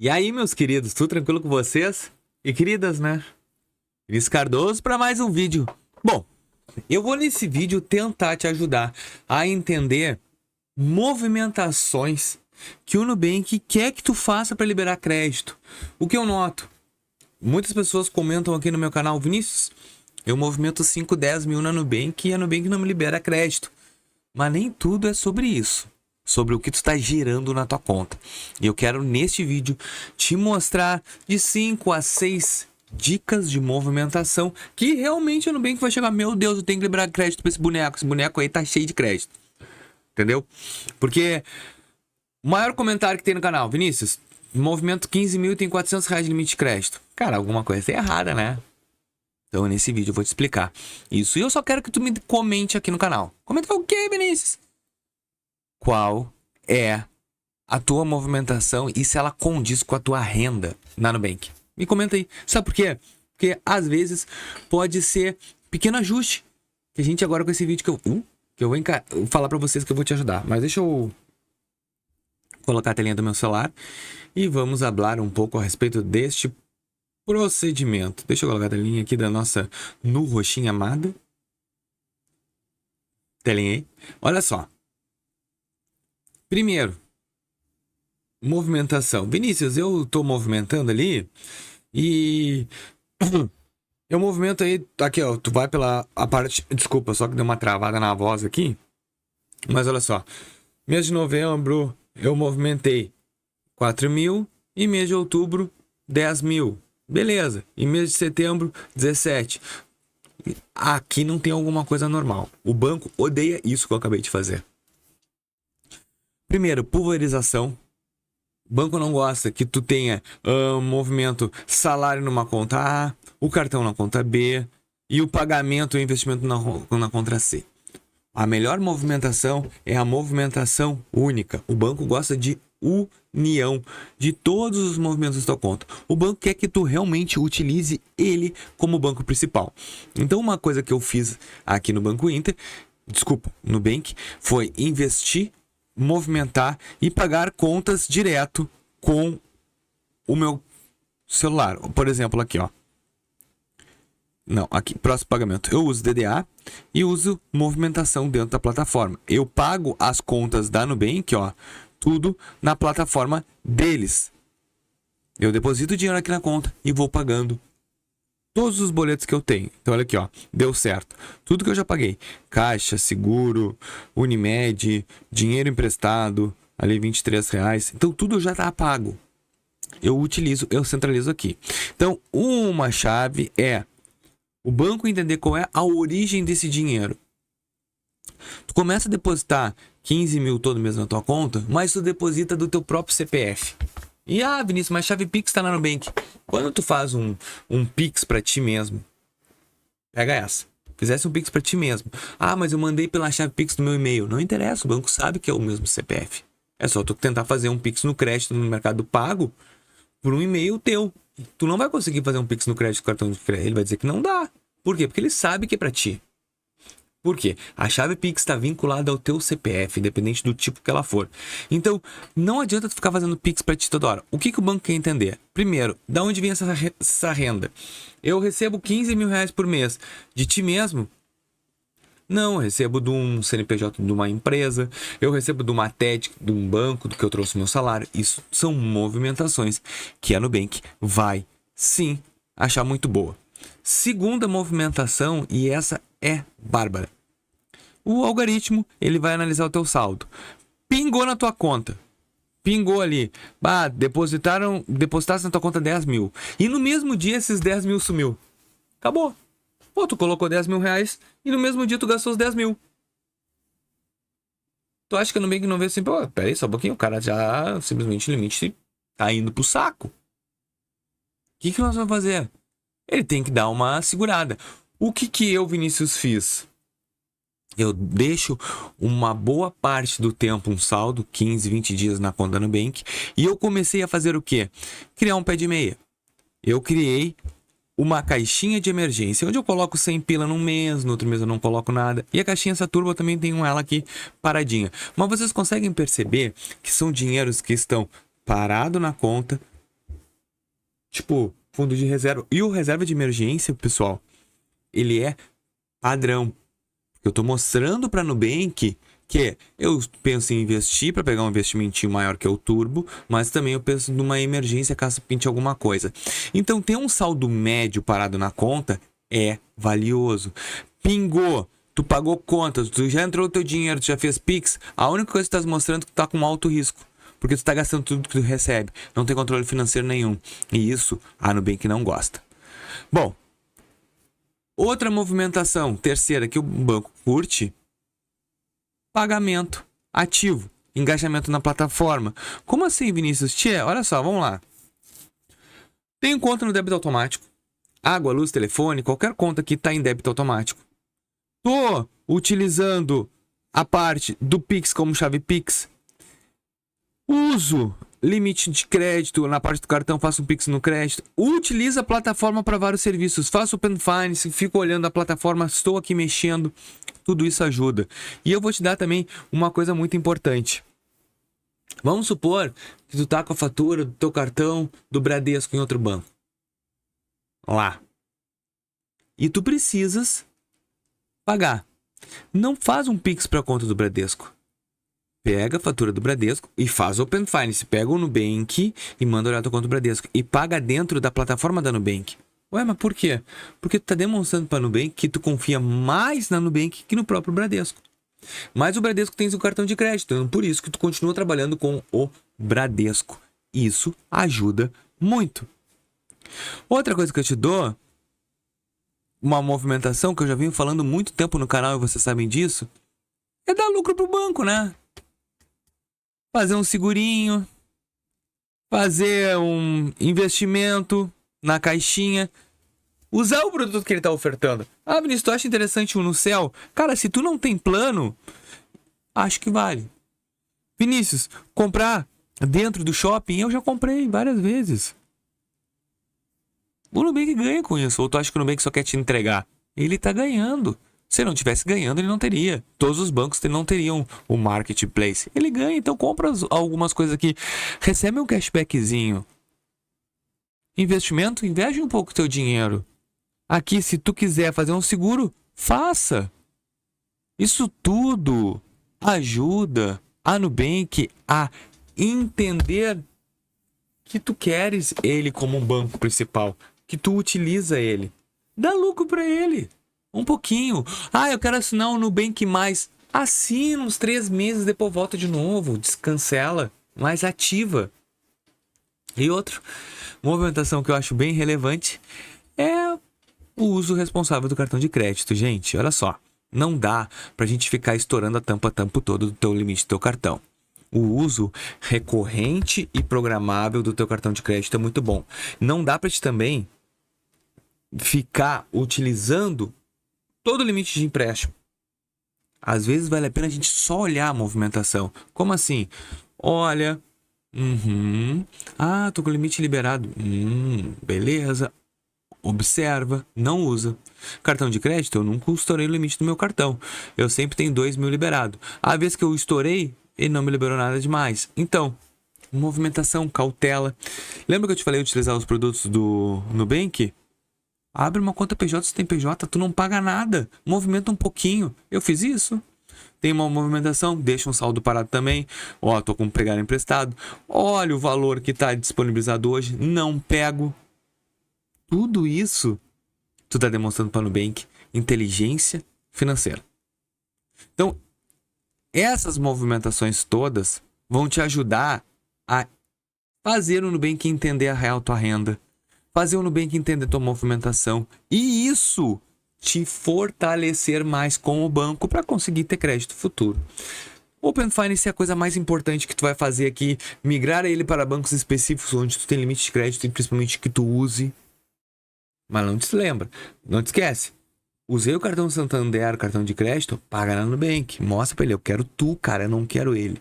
E aí, meus queridos, tudo tranquilo com vocês? E queridas, né? Cris Cardoso para mais um vídeo. Bom, eu vou nesse vídeo tentar te ajudar a entender movimentações que o Nubank quer que tu faça para liberar crédito. O que eu noto? Muitas pessoas comentam aqui no meu canal: Vinícius, eu movimento 5, 10 mil na Nubank e a Nubank não me libera crédito. Mas nem tudo é sobre isso. Sobre o que tu está girando na tua conta. E eu quero neste vídeo te mostrar de 5 a 6 dicas de movimentação que realmente o Nubank vai chegar: meu Deus, eu tenho que liberar crédito para esse boneco aí tá cheio de crédito. Entendeu? Porque o maior comentário que tem no canal: Vinícius, movimento 15 mil e tem 400 reais de limite de crédito. Cara, alguma coisa é errada, né? Então nesse vídeo eu vou te explicar isso. E eu só quero que tu me comente aqui no canal. Comenta o que, Vinícius? Qual é a tua movimentação e se ela condiz com a tua renda na Nubank? Me comenta aí. Sabe por quê? Porque às vezes pode ser pequeno ajuste. Que a gente agora com esse vídeo que eu vou falar pra vocês que eu vou te ajudar. Mas deixa eu colocar a telinha do meu celular e vamos falar um pouco a respeito deste procedimento. Deixa eu colocar a telinha aqui da nossa Nu Roxinha amada. Telinha aí. Olha só. Primeiro, movimentação. Vinícius, eu tô movimentando ali e eu movimento aí, aqui ó, tu vai pela a parte, desculpa, só que deu uma travada na voz aqui, mas olha só, mês de novembro eu movimentei 4 mil e mês de outubro 10 mil, beleza, e mês de setembro 17. Aqui não tem alguma coisa normal, o banco odeia isso que eu acabei de fazer. Primeiro, pulverização. O banco não gosta que tu tenha movimento salário numa conta A, o cartão na conta B e o pagamento e o investimento na conta C. A melhor movimentação é a movimentação única. O banco gosta de união de todos os movimentos da tua conta. O banco quer que tu realmente utilize ele como banco principal. Então, uma coisa que eu fiz aqui no Banco Inter, no Nubank, foi investir, movimentar e pagar contas direto com o meu celular. Por exemplo, aqui, ó. Não, aqui, próximo pagamento. Eu uso DDA e uso movimentação dentro da plataforma. Eu pago as contas da Nubank, ó, tudo na plataforma deles. Eu deposito o dinheiro aqui na conta e vou pagando todos os boletos que eu tenho. Então, olha aqui, ó. Deu certo. Tudo que eu já paguei. Caixa, seguro, Unimed, dinheiro emprestado, ali R$23. Então, tudo já tá pago. Eu centralizo aqui. Então, uma chave é o banco entender qual é a origem desse dinheiro. Tu começa a depositar 15 mil todo mês na tua conta, mas tu deposita do teu próprio CPF. E Vinícius, mas chave Pix tá na Nubank. Quando tu faz um Pix pra ti mesmo, pega essa. Fizesse um Pix pra ti mesmo. Mas eu mandei pela chave Pix do meu e-mail. Não interessa, o banco sabe que é o mesmo CPF. É só tu tentar fazer um Pix no crédito no Mercado Pago por um e-mail teu. Tu não vai conseguir fazer um Pix no crédito com cartão de crédito. Ele vai dizer que não dá. Por quê? Porque ele sabe que é pra ti. Por quê? A chave Pix está vinculada ao teu CPF, independente do tipo que ela for. Então, não adianta tu ficar fazendo Pix para ti toda hora. O que o banco quer entender? Primeiro, da onde vem essa renda? Eu recebo 15 mil reais por mês de ti mesmo? Não, eu recebo de um CNPJ de uma empresa, eu recebo de uma TED, de um banco, do que eu trouxe meu salário. Isso são movimentações que a Nubank vai, sim, achar muito boa. Segunda movimentação, e essa é bárbara. O algoritmo, ele vai analisar o teu saldo. Pingou na tua conta. Pingou ali. Depositasse na tua conta 10 mil. E no mesmo dia esses 10 mil sumiu. Acabou. Pô, tu colocou 10 mil reais e no mesmo dia tu gastou os 10 mil. Tu acha que no Nubank não vê assim? Pô, peraí só um pouquinho. O cara já simplesmente o limite tá indo pro saco. O que nós vamos fazer? Ele tem que dar uma segurada. O que eu, Vinícius, fiz? Eu deixo uma boa parte do tempo um saldo, 15, 20 dias na conta da Nubank. E eu comecei a fazer o quê? Criar um pé de meia. Eu criei uma caixinha de emergência, onde eu coloco 100 pila num mês, no outro mês eu não coloco nada. E a caixinha essa turbo eu também tenho ela aqui paradinha. Mas vocês conseguem perceber que são dinheiros que estão parados na conta, tipo fundo de reserva. E o reserva de emergência, pessoal, ele é padrão. Eu tô mostrando para Nubank que eu penso em investir para pegar um investimentinho maior que é o Turbo, mas também eu penso numa emergência caso pinte alguma coisa. Então ter um saldo médio parado na conta é valioso. Pingou, tu pagou contas, tu já entrou o teu dinheiro, tu já fez Pix, a única coisa que tu tá mostrando é que tu tá com alto risco. Porque tu tá gastando tudo que tu recebe, não tem controle financeiro nenhum. E isso a Nubank não gosta. Bom, outra movimentação, terceira, que o banco curte, pagamento ativo, engajamento na plataforma. Como assim, Vinícius? Tchê, olha só, vamos lá. Tenho conta no débito automático. Água, luz, telefone, qualquer conta que está em débito automático. Tô utilizando a parte do Pix como chave Pix. Uso limite de crédito na parte do cartão, faço um Pix no crédito. Utilizo a plataforma para vários serviços. Faço Open Finance, fico olhando a plataforma, estou aqui mexendo. Tudo isso ajuda. E eu vou te dar também uma coisa muito importante. Vamos supor que tu tá com a fatura do teu cartão do Bradesco em outro banco. Lá. E tu precisas pagar. Não faz um Pix para a conta do Bradesco. Pega a fatura do Bradesco e faz Open Finance. Pega o Nubank e manda olhar a tua conta do Bradesco. E paga dentro da plataforma da Nubank. Ué, mas por quê? Porque tu tá demonstrando para a Nubank que tu confia mais na Nubank que no próprio Bradesco. Mas o Bradesco tem o cartão de crédito. Então por isso que tu continua trabalhando com o Bradesco. Isso ajuda muito. Outra coisa que eu te dou, uma movimentação que eu já venho falando muito tempo no canal e vocês sabem disso, é dar lucro pro banco, né? Fazer um segurinho, fazer um investimento na caixinha, usar o produto que ele está ofertando. Ah, Vinícius, tu acha interessante o Nucel? Cara, se tu não tem plano, acho que vale. Vinícius, comprar dentro do shopping, eu já comprei várias vezes. O Nubank ganha com isso. Ou tu acha que o Nubank só quer te entregar? Ele tá ganhando. Se não tivesse ganhando, ele não teria. Todos os bancos não teriam o marketplace. Ele ganha, então compra algumas coisas aqui. Recebe um cashbackzinho. Investimento, investe um pouco o teu dinheiro. Aqui, se tu quiser fazer um seguro, faça. Isso tudo ajuda a Nubank a entender que tu queres ele como um banco principal, que tu utiliza ele. Dá lucro para ele. Um pouquinho. Ah, eu quero assinar o Nubank mais. Assina uns 3 meses, depois volta de novo. Descancela. Mais ativa. E outra movimentação que eu acho bem relevante é o uso responsável do cartão de crédito. Gente, olha só. Não dá pra gente ficar estourando a tampa todo do teu limite do teu cartão. O uso recorrente e programável do teu cartão de crédito é muito bom. Não dá pra te também ficar utilizando todo o limite de empréstimo. Às vezes vale a pena a gente só olhar a movimentação. Como assim? Olha. Ah, tô com o limite liberado. Beleza. Observa. Não usa. Cartão de crédito, eu nunca estourei o limite do meu cartão. Eu sempre tenho 2.000 liberado. A vez que eu estourei, ele não me liberou nada demais. Então, movimentação, cautela. Lembra que eu te falei de utilizar os produtos do Nubank? Abre uma conta PJ, se tem PJ, tu não paga nada. Movimenta um pouquinho. Eu fiz isso. Tem uma movimentação, deixa um saldo parado também. Ó, tô com pegar emprestado. Olha o valor que tá disponibilizado hoje. Não pego. Tudo isso tu tá demonstrando para o Nubank inteligência financeira. Então, essas movimentações todas vão te ajudar a fazer o Nubank entender a real tua renda. Fazer o Nubank entender tua movimentação. E isso te fortalecer mais com o banco para conseguir ter crédito futuro. Open Finance é a coisa mais importante que tu vai fazer aqui. Migrar ele para bancos específicos onde tu tem limite de crédito e principalmente que tu use. Mas não te lembra, não te esquece. Usei o cartão Santander, cartão de crédito, paga lá no Nubank. Mostra pra ele, eu quero tu, cara, eu não quero ele.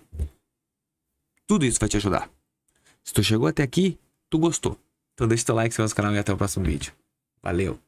Tudo isso vai te ajudar. Se tu chegou até aqui, tu gostou. Então deixa teu like, se inscreve no canal e até o próximo vídeo. Valeu!